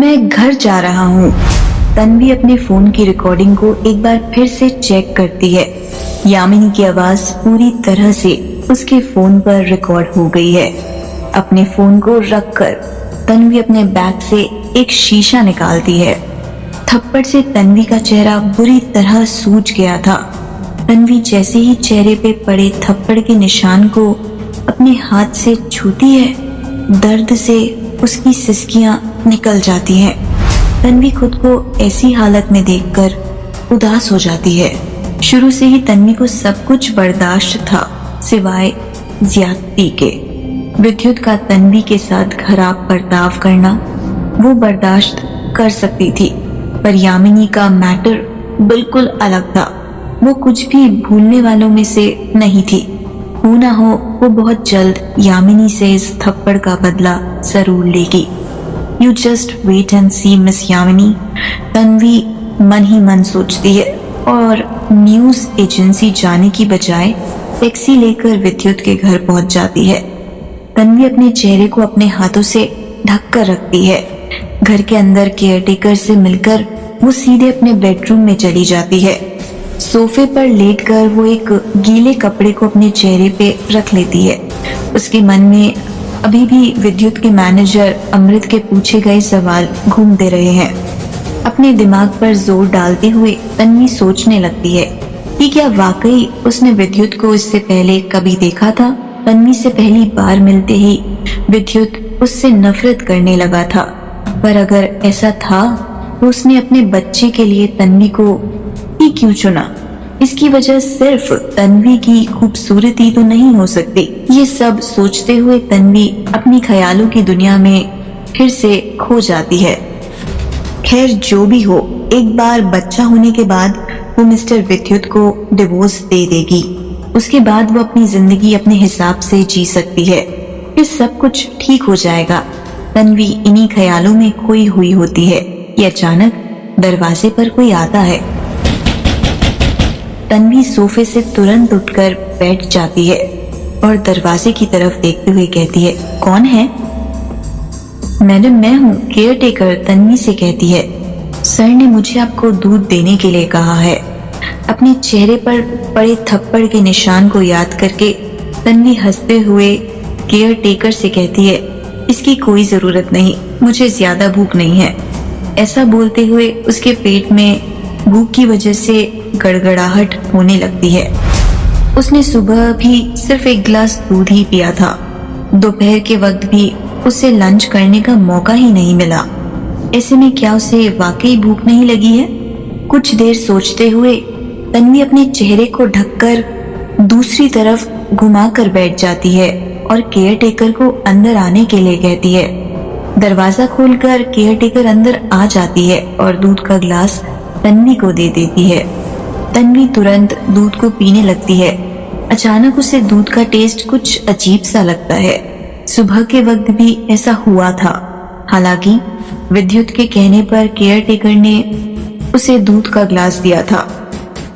मैं घर जा रहा हूँ। तन्वी अपने फोन की रिकॉर्डिंग को एक बार फिर से चेक करती है। यामिनी की आवाज पूरी तरह से उसके फोन पर रिकॉर्ड हो गई है। अपने फोन को रखकर तन्वी अपने बैग से एक शीशा निकालती है। थप्पड़ से तन्वी का चेहरा बुरी तरह सूज गया था। तन्वी जैसे ही चेहरे पे पड़े थप्पड़ के निशान को अपने हाथ से छूती है, दर्द से उसकी सिसकियां निकल जाती हैं। तन्वी खुद को ऐसी हालत में देखकर उदास हो जाती है। शुरू से ही तन्वी को सब कुछ बर्दाश्त था सिवाय ज्यादती के। विद्युत का तन्वी के साथ खराब बर्ताव करना वो बर्दाश्त कर सकती थी, पर यामिनी का मैटर बिल्कुल अलग था। वो कुछ भी भूलने वालों में से नहीं थी। हो ना हो वो बहुत जल्द यामिनी से इस थप्पड़ का बदला जरूर लेगी। You just wait and see miss Yamini, Tanvi मन ही मन सोचती है और न्यूज एजेंसी जाने की बजाय टैक्सी लेकर विद्युत के घर पहुंच जाती है। तन्वी अपने चेहरे को अपने हाथों से ढक कर रखती है। घर के अंदर केयरटेकर से मिलकर वो सीधे अपने बेडरूम में चली जाती है। सोफे पर लेटकर वो एक गीले कपड़े को अपने चेहरे पे रख लेती है। उसके मन में अभी भी विद्युत के मैनेजर अमृत के पूछे गए सवाल घूमते रहे हैं। अपने दिमाग पर जोर डालते हुए तन्वी सोचने लगती है कि क्या वाकई उसने विद्युत को इससे पहले कभी देखा था। तन्वी से पहली बार मिलते ही विद्युत उससे नफरत करने लगा था, पर अगर ऐसा था तो उसने अपने बच्चे के लिए तन्वी को ही क्यों चुना। इसकी वजह सिर्फ तन्वी की खूबसूरती तो नहीं हो सकती। ये सब सोचते हुए तन्वी अपनी ख्यालों की दुनिया में फिर से खो जाती है। खैर जो भी हो, एक बार बच्चा होने के बाद वो मिस्टर विद्युत को डिवोर्स दे देगी। उसके बाद वो अपनी जिंदगी अपने हिसाब से जी सकती है। फिर सब कुछ ठीक हो जाएगा। तन्वी इन्हीं ख्यालों में खोई हुई होती है कि अचानक दरवाजे पर कोई आता है। तन्वी सोफे से तुरंत उठकर बैठ जाती है और दरवाजे की तरफ देखते हुए कहती है, कौन है? मैडम मैं हूँ, केयरटेकर, तन्वी से कहती है। सर ने मुझे आपको दूध देने के लिए कहा है। अपने चेहरे पर पड़े थप्पड़ के निशान को याद करके तन्वी हंसते हुए केयरटेकर से कहती है, इसकी कोई जरूरत नहीं, मुझे ज्यादा भूख नहीं है। ऐसा बोलते हुए उसके पेट में भूख की वजह से गड़गड़ाहट होने लगती है। उसने सुबह भी सिर्फ एक गिलास दूध ही पिया था। दोपहर के वक्त भी उसे लंच करने का मौका ही नहीं मिला। ऐसे में क्या उसे वाकई भूख नहीं लगी है? कुछ देर सोचते हुए तन्वी अपने चेहरे को ढककर दूसरी तरफ घुमाकर बैठ जाती है और केयरटेकर को अंदर आने के लिए कहती है। दरवाजा खोलकर केयरटेकर अंदर आ जाती है और दूध का गिलास तन्वी को दे देती है। तन्वी तुरंत दूध को पीने लगती है। अचानक उसे दूध का टेस्ट कुछ अजीब सा लगता है। सुबह के वक्त भी ऐसा हुआ था। हालांकि विद्युत के कहने पर केयरटेकर ने उसे दूध का गिलास दिया था।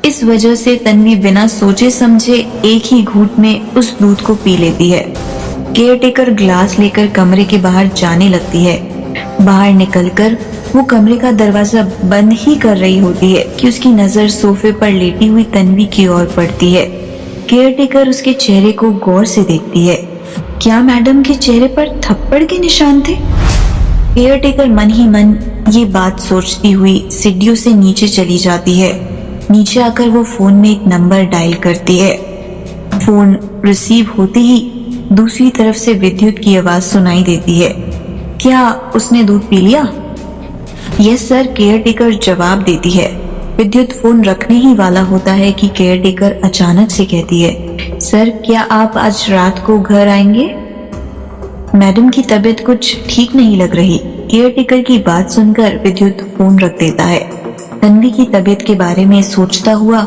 इस वजह से तन्वी बिना सोचे समझे एक ही घूंट में उस दूध को पी लेती है। केयरटेकर ग्लास लेकर कमरे के बाहर जाने लगती है। बाहर निकलकर वो कमरे का दरवाजा बंद ही कर रही होती है कि उसकी नजर सोफे पर लेटी हुई तन्वी की ओर पड़ती है। केयरटेकर उसके चेहरे को गौर से देखती है। क्या मैडम के चेहरे पर थप्पड़ के निशान थे? केयरटेकर मन ही मन ये बात सोचती हुई सीढ़ियों से नीचे चली जाती है। नीचे आकर वो फोन में एक नंबर डायल करती है। फोन रिसीव होते ही दूसरी तरफ से विद्युत की आवाज सुनाई देती है। क्या उसने दूध पी लिया? यस सर, केयरटेकर जवाब देती है। विद्युत फोन रखने ही वाला होता है कि केयरटेकर अचानक से कहती है, सर क्या आप आज रात को घर आएंगे? मैडम की तबीयत कुछ ठीक नहीं लग रही। केयरटेकर की बात सुनकर विद्युत फोन रख देता है। तन्वी की तबीयत के बारे में सोचता हुआ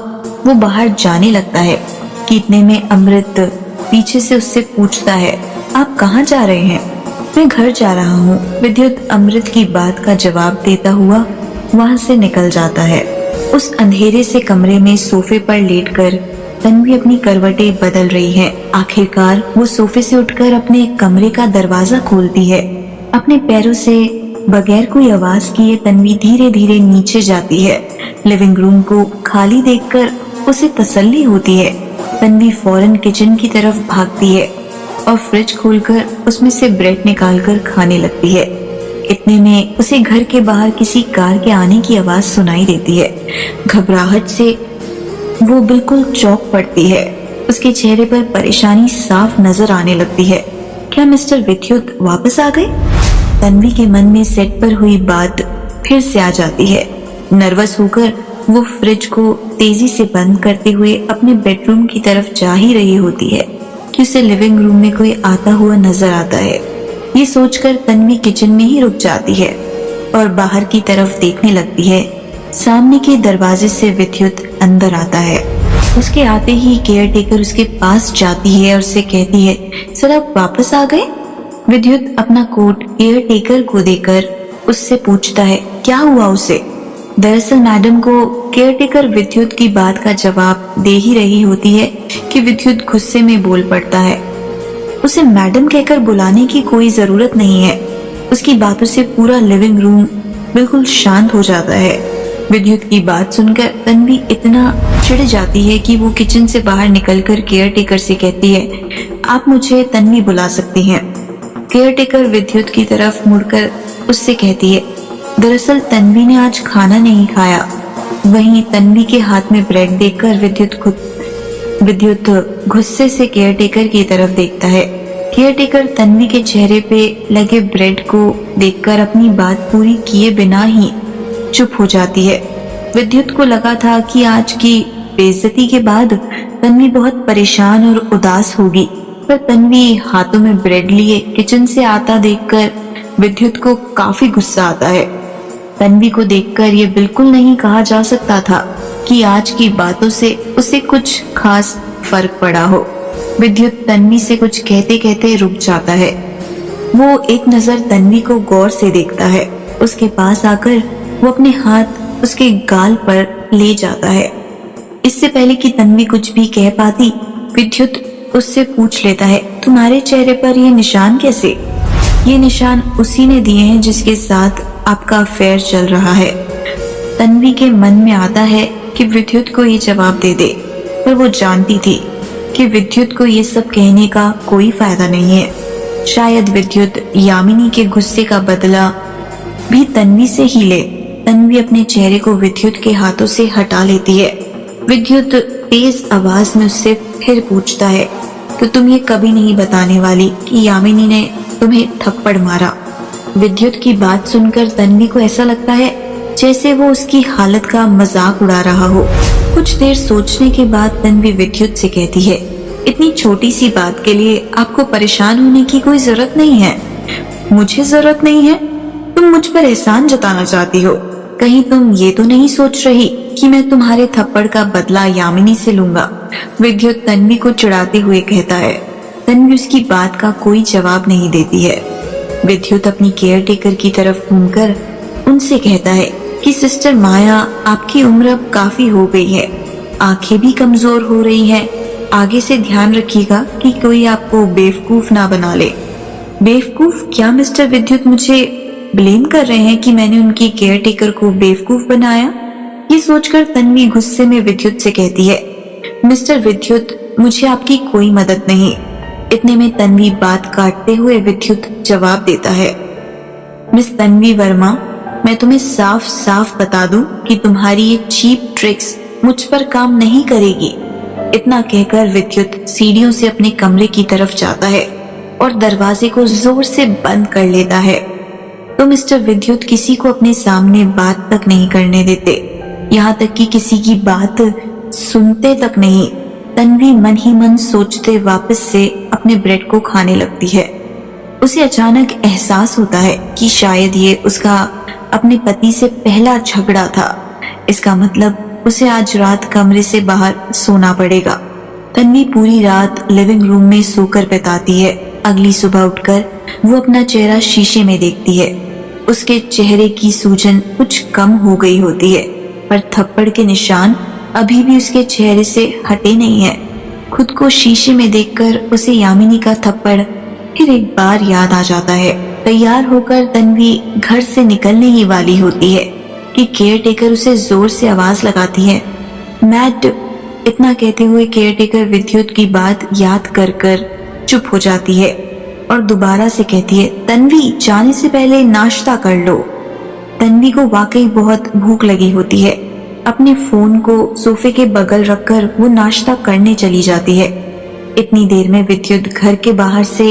वो बाहर जाने लगता है कि इतने में अमृत पीछे से उससे पूछता है, आप कहाँ जा रहे हैं? मैं घर जा रहा हूँ। विद्युत अमृत की बात का जवाब देता हुआ वहाँ से निकल जाता है। उस अंधेरे से कमरे में सोफे पर लेटकर तन्वी अपनी करवटें बदल रही है। आखिरकार वो सोफे से उठकर अपने कमरे का दरवाजा खोलती है। अपने पैरों से बगैर कोई आवाज किए तन्वी धीरे धीरे नीचे जाती है। लिविंग रूम को खाली देखकर उसे तसल्ली होती है। तन्वी फौरन किचन की तरफ भागती है और फ्रिज खोलकर उसमें से ब्रेड निकालकर खाने लगती है। इतने में उसे घर के बाहर किसी कार के आने की आवाज सुनाई देती है। घबराहट से वो बिल्कुल चौंक पड़ती है। उसके चेहरे पर परेशानी साफ नजर आने लगती है। क्या मिस्टर विद्युत वापस आ गए? तन्वी के मन में सेट पर हुई बात फिर से आ जाती है। नर्वस होकर वो फ्रिज को तेजी से बंद करते हुए अपने बेडरूम की तरफ जा ही रही होती है कि उसे लिविंग रूम में कोई आता हुआ नजर आता है। ये सोचकर तन्वी किचन में ही रुक जाती है और बाहर की तरफ देखने लगती है। सामने के दरवाजे से विद्युत अंदर आता है। उसके आते ही केयर टेकर उसके पास जाती है और उसे कहती है, सर आप वापस आ गए? विद्युत अपना कोट केयर टेकर को देकर उससे पूछता है, क्या हुआ उसे? दरअसल मैडम को केयर टेकर विद्युत की बात का जवाब दे ही रही होती है कि विद्युत गुस्से में बोल पड़ता है, उसे मैडम कहकर बुलाने की कोई जरूरत नहीं है। उसकी बातों से पूरा लिविंग रूम बिल्कुल शांत हो जाता है। विद्युत की बात सुनकर तन्वी इतना चिढ़ जाती है कि वो किचन से बाहर निकलकर केयर टेकर से कहती है, आप मुझे तन्वी बुला सकती हैं। केयर टेकर विद्युत की तरफ मुड़कर उससे कहती है, दरअसल तन्वी ने आज खाना नहीं खाया। वहीं तन्वी के हाथ में ब्रेड देखकर विद्युत गुस्से से केयर टेकर की तरफ देखता है। केयर टेकर तन्वी के चेहरे पे लगे ब्रेड को देखकर अपनी बात पूरी किए बिना ही चुप हो जाती है। विद्युत को लगा था कि आज की बेइज्जती के बाद तन्वी बहुत परेशान और उदास होगी, पर तन्वी हाथों में ब्रेड लिए किचन से आता देखकर विद्युत को काफी गुस्सा आता है। तन्वी को देखकर ये बिल्कुल नहीं कहा जा सकता था कि आज की बातों से उसे कुछ खास फर्क पड़ा हो। विद्युत तन्वी से कुछ कहते कहते रुक जाता है। वो एक नजर तन्वी को गौर से देखता है। उसके पास आकर वो अपने हाथ उसके गाल पर ले जाता है। इससे पहले कि तन्वी कुछ भी कह पाती, विद्युत उससे पूछ लेता है, तुम्हारे चेहरे पर ये निशान कैसे? ये निशान उसी ने दिए हैं जिसके साथ आपका अफेयर चल रहा है। तन्वी के मन में आता है कि विद्युत को ये जवाब दे दे, पर वो जानती थी कि विद्युत को ये सब कहने का कोई फायदा नहीं है। शायद विद्युत यामिनी के गुस्से का बदला भी तन्वी से ही ले। तन्वी अपने चेहरे को विद्युत के हाथों से हटा लेती है। विद्युत तेज आवाज में उससे फिर पूछता है, तो तुम ये कभी नहीं बताने वाली कि यामिनी ने तुम्हें थप्पड़ मारा? विद्युत की बात सुनकर तन्वी को ऐसा लगता है जैसे वो उसकी हालत का मजाक उड़ा रहा हो। कुछ देर सोचने के बाद तन्वी विद्युत से कहती है, इतनी छोटी सी बात के लिए आपको परेशान होने की कोई जरूरत नहीं है। मुझे जरूरत नहीं है? तुम मुझ पर एहसान जताना चाहती हो? कहीं तुम ये तो नहीं सोच रही कि मैं तुम्हारे थप्पड़ का बदला यामिनी से लूंगा? विद्युत तन्वी को चिढ़ाते हुए कहता है। तन्वी उसकी बात का कोई जवाब नहीं देती है। विद्युत अपनी केयर टेकर की तरफ घूमकर उनसे कहता है कि सिस्टर माया, आपकी उम्र अब काफी हो गई है, आंखें भी कमजोर हो रही हैं। आगे से ध्यान रखिएगा कि कोई आपको बेवकूफ ना बना ले। बेवकूफ? क्या मिस्टर विद्युत मुझे ब्लेम कर रहे हैं कि मैंने उनकी केयर टेकर को बेवकूफ बनाया? ये सोचकर तन्वी गुस्से में विद्युत से कहती है, मिस्टर विद्युत, मुझे आपकी कोई मदद नहीं। इतने में तन्वी बात काटते हुए विद्युत जवाब देता है, मिस तन्वी वर्मा, मैं तुम्हें साफ साफ बता दूं कि तुम्हारी ये चीप ट्रिक्स मुझ पर काम नहीं करेगी। इतना कहकर विद्युत सीढ़ियों से अपने कमरे की तरफ जाता है और दरवाजे को जोर से बंद कर लेता है। तो मिस्टर विद्युत किसी को अपने सामने बात तक नहीं करने देते, यहाँ तक कि किसी की बात सुनते तक नहीं। तन्वी मन ही मन सोचते वापस से अपने ब्रेड को खाने लगती है। उसे अचानक एहसास होता है कि शायद ये उसका अपने पति से पहला झगड़ा था। इसका मतलब उसे आज रात कमरे से बाहर सोना पड़ेगा। तन्वी पूरी रात लिविंग रूम में सोकर बिताती है। अगली सुबह उठकर वो अपना चेहरा शीशे में देखती है। उसके चेहरे की सूजन कुछ कम हो गई होती है, पर थप्पड़ के निशान अभी भी उसके चेहरे से हटे नहीं है। खुद को शीशे में देखकर उसे यामिनी का थप्पड़ फिर एक बार याद आ जाता है। तैयार होकर तन्वी घर से निकलने ही वाली होती है कि केयरटेकर उसे जोर से आवाज लगाती है, मैट। इतना कहते हुए केयरटेकर विद्युत की बात याद कर कर चुप हो जाती है और दोबारा से कहती है, तन्वी जाने से पहले नाश्ता कर लो। तन्वी को वाकई बहुत भूख लगी होती है। अपने फोन को सोफे के बगल रखकर वो नाश्ता करने चली जाती है। इतनी देर में विद्युत घर के बाहर से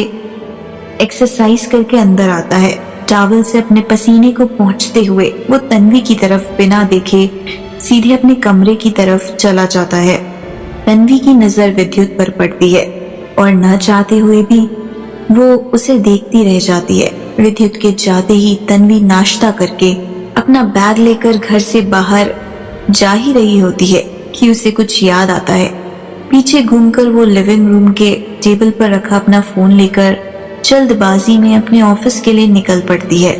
एक्सरसाइज करके अंदर आता है। टॉवल से अपने पसीने को पोंछते हुए वो तन्वी की तरफ बिना देखे सीधे अपने कमरे की तरफ चला जाता है। तन्वी की नजर विद्युत पर पड़ती है और न चाहते हुए भी वो उसे देखती रह जाती है। विद्युत के जाते ही तन्वी नाश्ता करके अपना बैग लेकर घर से बाहर जा ही रही होती है कि उसे कुछ याद आता है। पीछे घूमकर वो लिविंग रूम के टेबल पर रखा अपना फोन लेकर जल्दबाजी में अपने ऑफिस के लिए निकल पड़ती है।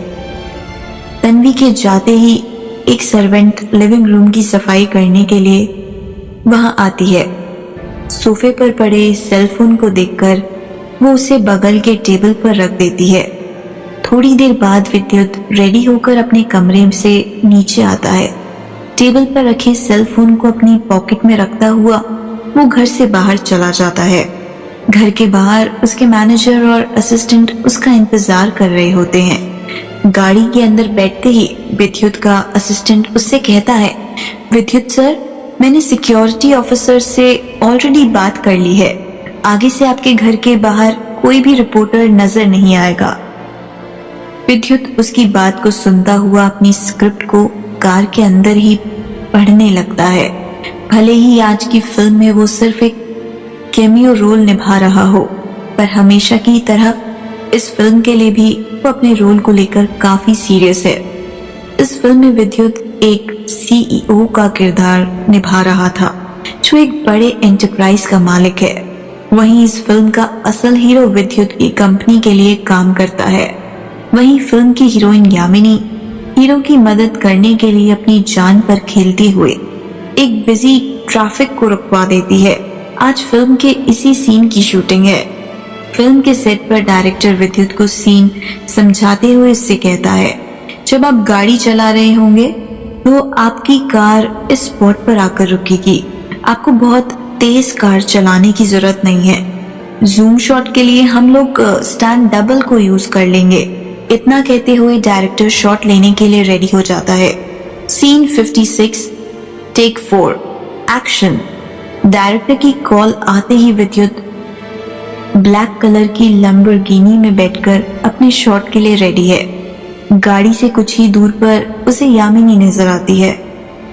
तन्वी के जाते ही एक सर्वेंट लिविंग रूम की सफाई करने के लिए वहां आती है। सोफे पर पड़े सेलफोन को देखकर वो उसे बगल के टेबल पर रख देती है। थोड़ी देर बाद विद्युत रेडी होकर अपने कमरे से नीचे आता है। टेबल पर रखे सेल फोन को अपनी पॉकेट में रखता हुआ वो घर से बाहर चला जाता है। घर के बाहर उसके मैनेजर और असिस्टेंट उसका इंतजार कर रहे होते हैं। गाड़ी के अंदर बैठते ही विद्युत का असिस्टेंट उससे कहता है, विद्युत सर, मैंने सिक्योरिटी ऑफिसर से ऑलरेडी बात कर ली है। आगे से आपके घर के बाहर कोई भी रिपोर्टर नजर नहीं आएगा। विद्युत उसकी बात को सुनता हुआ अपनी स्क्रिप्ट को कार के अंदर ही पढ़ने लगता है। भले ही आज की फिल्म में वो सिर्फ एक कैमियो रोल निभा रहा हो, पर हमेशा की तरह इस फिल्म के लिए भी वो अपने रोल को लेकर काफी सीरियस है। इस फिल्म में विद्युत एक सीईओ का किरदार निभा रहा था जो एक बड़े एंटरप्राइज का मालिक है। वहीं इस फिल्म का असल हीरो विद्युत की कंपनी के लिए काम करता है। वहीं फिल्म की हीरोइन यामिनी हीरो की मदद करने के लिए अपनी जान पर खेलते हुए एक बिजी ट्रैफिक को रुकवा देती है। आज फिल्म के इसी सीन की शूटिंग है। फिल्म के सेट पर डायरेक्टर विद्युत को सीन समझाते हुए इससे कहता है, जब आप गाड़ी चला रहे होंगे तो आपकी कार इस स्पॉट पर आकर रुकेगी। आपको बहुत तेज कार चलाने की जरूरत नहीं है। जूम शॉट के लिए हम लोग स्टैंड डबल को यूज कर लेंगे। इतना कहते हुए डायरेक्टर शॉट लेने के लिए रेडी हो जाता है। Scene 56 take 4 action. डायरेक्टर की कॉल आते ही विद्युत ब्लैक कलर की लैम्बोर्गिनी में बैठकर अपने शॉट के लिए रेडी है। गाड़ी से कुछ ही दूर पर उसे यामिनी नजर आती है।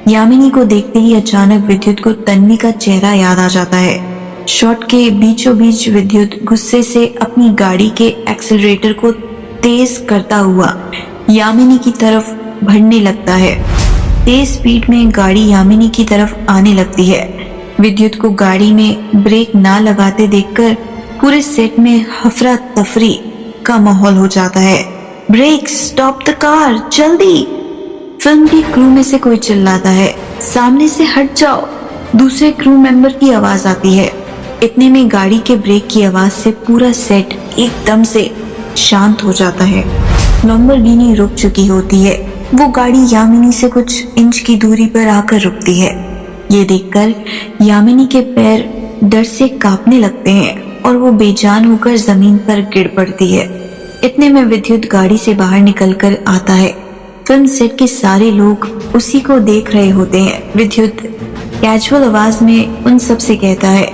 यामिनी को देखते ही अचानक विद्युत को तन्वी का चेहरा याद आ जाता है। शॉट के बीचों बीच विद्युत गुस्से से अपनी गाड़ी के एक्सेलरेटर को तेज करता हुआ यामिनी की तरफ बढ़ने लगता है। तेज स्पीड में गाड़ी यामिनी की तरफ आने लगती है। विद्युत को गाड़ी में ब्रेक ना लगाते देखकर पूरे सेट में हफरा तफरी का माहौल हो जाता है। ब्रेक, स्टॉप द कार, जल्दी। फिल्म की क्रू में से कोई चिल्लाता है, सामने से हट जाओ। दूसरे क्रू मेंबर की आवाज आती है। इतने में गाड़ी के ब्रेक की आवाज से पूरा सेट एकदम से शांत हो जाता है। लैम्बोर्गिनी रुक चुकी होती है। वो गाड़ी यामिनी से कुछ इंच की दूरी पर आकर रुकती है। ये देखकर यामिनी के पैर डर से कांपने लगते हैं और वो बेजान होकर जमीन पर गिर पड़ती है। इतने में विद्युत गाड़ी से बाहर निकलकर आता है। फिल्म सेट के सारे लोग उसी को देख रहे होते हैं। विद्युत कैजुअल आवाज में उन सब से कहता है,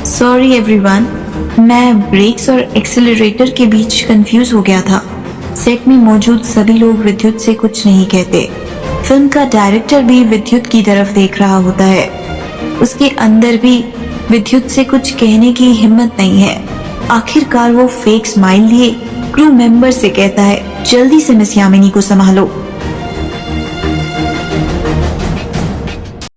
सॉरी एवरीवन, मैं ब्रेक्स और एक्सेलरेटर के बीच कंफ्यूज हो गया था। सेट में मौजूद सभी लोग विद्युत से कुछ नहीं कहते। फिल्म का डायरेक्टर भी विद्युत की तरफ देख रहा होता है। उसके अंदर भी विद्युत से कुछ कहने की हिम्मत नहीं है। आखिरकार वो फेक स्माइल लिए क्रू मेंबर से कहता है, जल्दी से मिस यामिनी को संभालो।